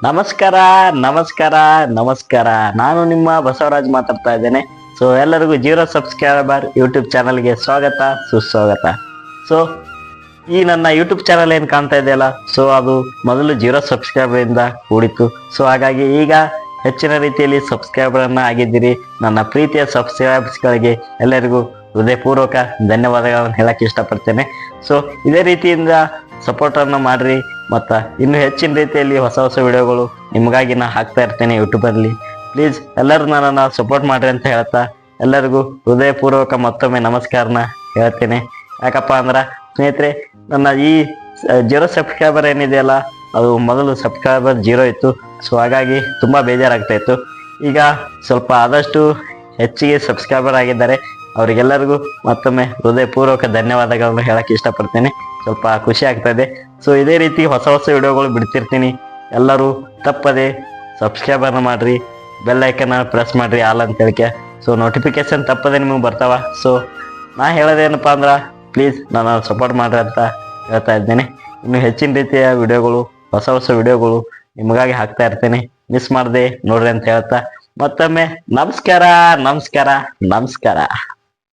ನಮಸ್ಕಾರ ನಮಸ್ಕಾರ ನಮಸ್ಕಾರ. ನಾನು ನಿಮ್ಮ ಬಸವರಾಜ್ ಮಾತಾಡ್ತಾ ಇದ್ದೇನೆ. ಸೊ ಎಲ್ಲರಿಗೂ ಜೀರೋ ಸಬ್ಸ್ಕ್ರೈಬರ್ ಯೂಟ್ಯೂಬ್ ಚಾನಲ್ಗೆ ಸ್ವಾಗತ ಸುಸ್ವಾಗತ. ಸೊ ಈ ನನ್ನ ಯೂಟ್ಯೂಬ್ ಚಾನಲ್ ಏನು ಕಾಣ್ತಾ ಇದೆಯಲ್ಲ, ಸೊ ಅದು ಮೊದಲು ಜೀರೋ ಸಬ್ಸ್ಕ್ರೈಬರ್ ಇಂದ ಕೂಡಿತ್ತು. ಸೊ ಹಾಗಾಗಿ ಈಗ ಹೆಚ್ಚಿನ ರೀತಿಯಲ್ಲಿ ಸಬ್ಸ್ಕ್ರೈಬರ್ ಅನ್ನ ಆಗಿದ್ದೀರಿ. ನನ್ನ ಪ್ರೀತಿಯ ಸಬ್ಸ್ಕ್ರೈಬರ್ಸ್ಗಳಿಗೆ ಎಲ್ಲರಿಗೂ ಹೃದಯಪೂರ್ವಕ ಧನ್ಯವಾದಗಳನ್ನು ಹೇಳಕ್ಕೆ ಇಷ್ಟಪಡ್ತೇನೆ. ಸೊ ಇದೇ ರೀತಿಯಿಂದ ಸಪೋರ್ಟ್ ಅನ್ನು ಮಾಡ್ರಿ. ಮತ್ತು ಇನ್ನು ಹೆಚ್ಚಿನ ರೀತಿಯಲ್ಲಿ ಹೊಸ ಹೊಸ ವಿಡಿಯೋಗಳು ನಿಮಗಾಗಿ ನಾ ಹಾಕ್ತಾ ಇರ್ತೇನೆ ಯೂಟ್ಯೂಬಲ್ಲಿ. ಪ್ಲೀಸ್ ಎಲ್ಲರೂ ನನ್ನನ್ನು ಸಪೋರ್ಟ್ ಮಾಡ್ರಿ ಅಂತ ಹೇಳ್ತಾ ಎಲ್ಲರಿಗೂ ಹೃದಯಪೂರ್ವಕ ಮತ್ತೊಮ್ಮೆ ನಮಸ್ಕಾರನ ಹೇಳ್ತೇನೆ. ಯಾಕಪ್ಪ ಅಂದ್ರೆ ಸ್ನೇಹಿತರೆ, ನನ್ನ ಈ ಜೀರೋ ಸಬ್ಸ್ಕ್ರೈಬರ್ ಏನಿದೆಯಲ್ಲ, ಅದು ಮೊದಲು ಸಬ್ಸ್ಕ್ರೈಬರ್ ಜೀರೋ ಇತ್ತು. ಸೊ ಹಾಗಾಗಿ ತುಂಬ ಬೇಜಾರಾಗ್ತಾ ಇತ್ತು. ಈಗ ಸ್ವಲ್ಪ ಆದಷ್ಟು ಹೆಚ್ಚಿಗೆ ಸಬ್ಸ್ಕ್ರೈಬರ್ ಆಗಿದ್ದಾರೆ. ಅವರಿಗೆಲ್ಲರಿಗೂ ಮತ್ತೊಮ್ಮೆ ಹೃದಯಪೂರ್ವಕ ಧನ್ಯವಾದಗಳನ್ನು ಹೇಳಕ್ಕೆ ಇಷ್ಟಪಡ್ತೇನೆ. ಸ್ವಲ್ಪ ಖುಷಿ ಆಗ್ತಾ ಇದೆ. ಸೊ ಇದೇ ರೀತಿ ಹೊಸ ಹೊಸ ವಿಡಿಯೋಗಳು ಬಿಡ್ತಿರ್ತೀನಿ. ಎಲ್ಲರೂ ತಪ್ಪದೆ ಸಬ್ಸ್ಕ್ರೈಬರ್ನ ಮಾಡಿರಿ, ಬೆಲ್ ಐಕನ್ನ ಪ್ರೆಸ್ ಮಾಡಿರಿ ಆಲ್ ಅಂತ ಹೇಳಿಕೆ. ಸೊ ನೋಟಿಫಿಕೇಶನ್ ತಪ್ಪದೆ ನಿಮಗೆ ಬರ್ತಾವ. ಸೊ ನಾ ಹೇಳೋದೇನಪ್ಪ ಅಂದ್ರೆ ಪ್ಲೀಸ್ ನನ್ನ ಸಪೋರ್ಟ್ ಮಾಡಿರಿ ಅಂತ ಹೇಳ್ತಾ ಇದ್ದೇನೆ. ಇನ್ನು ಹೆಚ್ಚಿನ ರೀತಿಯ ವಿಡಿಯೋಗಳು, ಹೊಸ ಹೊಸ ವಿಡಿಯೋಗಳು ನಿಮಗಾಗಿ ಹಾಕ್ತಾ ಇರ್ತೇನೆ. ಮಿಸ್ ಮಾಡದೆ ನೋಡ್ರಿ ಅಂತ ಹೇಳ್ತಾ ಮತ್ತೊಮ್ಮೆ ನಮಸ್ಕಾರ ನಮಸ್ಕಾರ ನಮಸ್ಕಾರ.